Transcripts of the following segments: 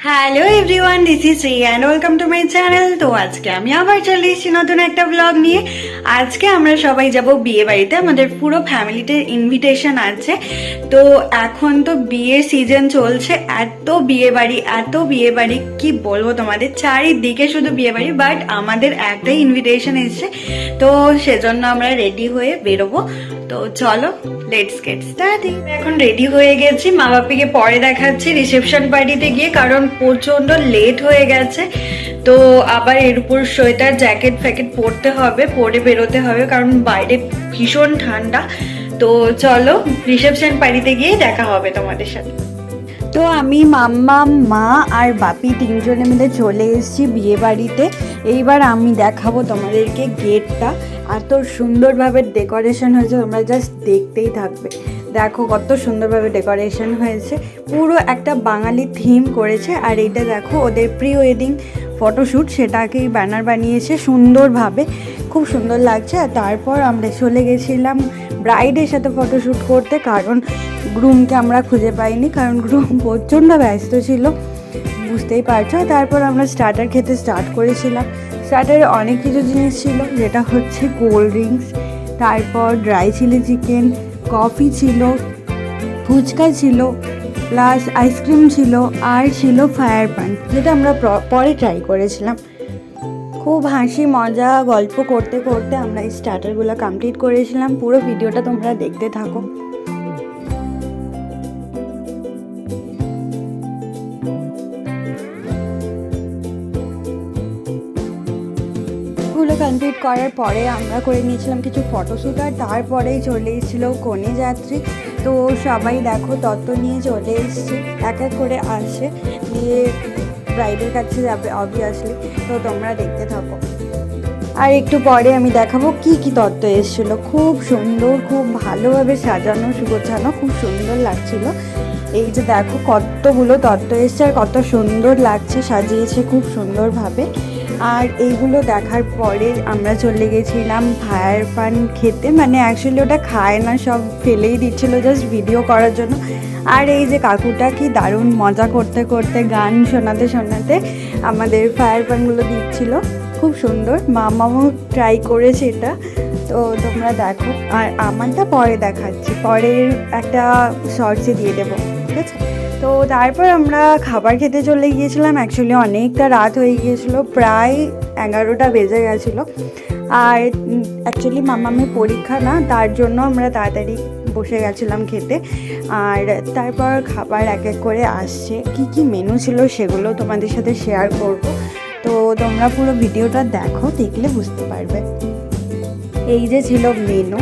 Hello everyone, this is Shri and welcome to my channel. তো আজকে আমি আবার চলে এসেছি নতুন একটা ব্লগ নিয়ে। আজকে আমরা সবাই যাব বিয়ে বাড়িতে, আমাদের পুরো ফ্যামিলিতে ইনভিটেশন আছে। তো এখন তো বিয়ের সিজন চলছে, এত বিয়ে বাড়ি কি বলবো তোমাদের, চারিদিকে শুধু বিয়ে বাড়ি। বাট আমাদের একটাই ইনভিটেশন এসছে, তো সেজন্য আমরা রেডি হয়ে বেরোবো। তো চলো লেটস গেট স্টার্টিং। এখন রেডি হয়ে গেছি, মা বাপিকে পরে দেখাচ্ছি রিসেপশন পার্টিতে গিয়ে, কারণ প্রচন্ড লেট হয়ে গেছে। তো আবার এর উপর সোয়েটার জ্যাকেট ফ্যাকেট পরতে হবে, পরে বেরোতে হবে, কারণ বাইরে ভীষণ ঠান্ডা। তো চলো রিসেপশন পার্টিতে গিয়ে দেখা হবে তোমাদের সাথে। তো আমি মাম্মা, মা আর বাপি তিনজনে মিলে চলে এসেছি বিয়ে বাড়িতে। এইবার আমি দেখাবো তোমাদেরকে গেটটা, এত সুন্দরভাবে ডেকোরেশন হয়েছে, তোমরা জাস্ট দেখতেই থাকবে। দেখো কত সুন্দরভাবে ডেকোরেশন হয়েছে, পুরো একটা বাঙালি থিম করেছে। আর এইটা দেখো ওদের প্রি ওয়েডিং ফটোশ্যুট, সেটাকেই ব্যানার বানিয়েছে সুন্দরভাবে, খুব সুন্দর লাগছে। আর তারপর আমরা চলে গেছিলাম ব্রাইডের সাথে ফটোশ্যুট করতে, কারণ গ্রুমকে আমরা খুঁজে পাইনি, কারণ গ্রুম প্রচণ্ড ব্যস্ত ছিল, বুঝতেই পারছো। তারপর আমরা স্টার্টার খেতে স্টার্ট করেছিলাম। স্টার্টারে অনেক কিছু জিনিস ছিল, যেটা হচ্ছে কোল্ড ড্রিঙ্কস, তারপর ড্রাই চিলি চিকেন, কফি ছিল, ফুচকা ছিল, প্লাস আইসক্রিম ছিল, আর ছিল ফায়ার পান, যেটা আমরা পরে ট্রাই করেছিলাম। খুব হাসি মজা গল্প করতে করতে আমরা এই স্টার্টারগুলো কমপ্লিট করেছিলাম। পুরো ভিডিওটা তোমরা দেখতে থাকো। গুলো কমপ্লিট করার পরে আমরা করে নিয়েছিলাম কিছু ফটোশ্যুট, আর তারপরেই চলে এসেছিল কনে যাত্রী। তো সবাই দেখো তত্ত্ব নিয়ে চলে এসছে, এক এক করে আসে, দিয়ে ব্রাইডের কাছে যাবে অবভিয়াসলি। তো তোমরা দেখতে থাকো, আর একটু পরে আমি দেখাবো কি কি তত্ত্ব এসেছিলো। খুব সুন্দর, খুব ভালোভাবে সাজানো গোছানো, খুব সুন্দর লাগছিল। এই যে দেখো কতগুলো তত্ত্ব এসছে, আর কত সুন্দর লাগছে, সাজিয়েছে খুব সুন্দরভাবে। আর এইগুলো দেখার পরে আমরা চলে গেছিলাম ফায়ার পান খেতে, মানে অ্যাকচুয়ালি ওটা খায় না, সব ফেলেই দিচ্ছিল জাস্ট ভিডিও করার জন্য। আর এই যে কাকুটা কি দারুণ মজা করতে করতে, গান শোনাতে শোনাতে আমাদের ফায়ার পানগুলো দিচ্ছিল, খুব সুন্দর। মামাও ট্রাই করেছে এটা, তো তোমরা দেখো। আর আমারটা পরে দেখাচ্ছি, পরের একটা শর্টসে দিয়ে দেবো, ঠিক আছে। তো তারপর আমরা খাবার খেতে চলে গিয়েছিলাম। অ্যাকচুয়ালি অনেকটা রাত হয়ে গিয়েছিলো, প্রায় 11টা বেজে গেছিলো। আর অ্যাকচুয়ালি মামামের পরীক্ষা না, তার জন্য আমরা তাড়াতাড়ি বসে গেছিলাম খেতে। আর তারপর খাবার এক এক করে আসছে, কি কি মেনু ছিল সেগুলো তোমাদের সাথে শেয়ার করব। তো তোমরা পুরো ভিডিওটা দেখো, দেখলে বুঝতে পারবে। এই যে ছিল মেনু,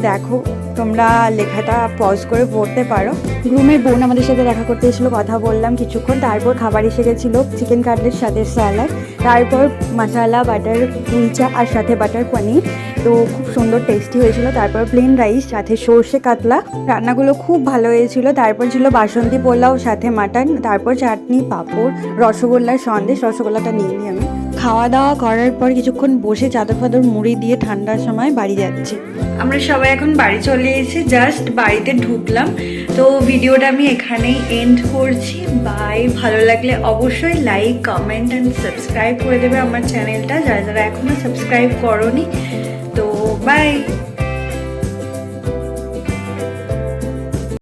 দেখো তোমরা লেখাটা পজ করে পড়তে পারো। গ্রুমের বোন আমাদের সাথে দেখা করতে এসেছিলো, কথা বললাম কিছুক্ষণ। তারপর খাবার এসে গেছিলো চিকেন কাটলেট সাথে স্যালাড, তারপর মশালা বাটার কুলচা আর সাথে বাটার পনির। তো খুব সুন্দর টেস্টি হয়েছিল। তারপর প্লেন রাইস সাথে সর্ষে কাতলা, রান্নাগুলো খুব ভালো হয়েছিল। তারপর ছিল বাসন্তী পোলাও সাথে মাটন, তারপর চাটনি, পাঁপড়, রসগোল্লার সন্দেশ, রসগোল্লাটা নিয়ে নিই আমি। খাওয়া দাওয়া করার পর কিছুক্ষণ বসে চাদর ফাদর মুড়ি দিয়ে ঠান্ডার সময় বাড়ি যাচ্ছি। আমরা সবাই এখন বাড়ি চলে এসেছি, জাস্ট বাড়িতে ঢুকলাম। তো ভিডিওটা আমি এখানেই এন্ড করছি। বাই। ভালো লাগলে অবশ্যই লাইক, কমেন্ট অ্যান্ড সাবস্ক্রাইব করে দেবে আমার চ্যানেলটা, যারা যারা এখনও সাবস্ক্রাইব করোনি। তো বাই।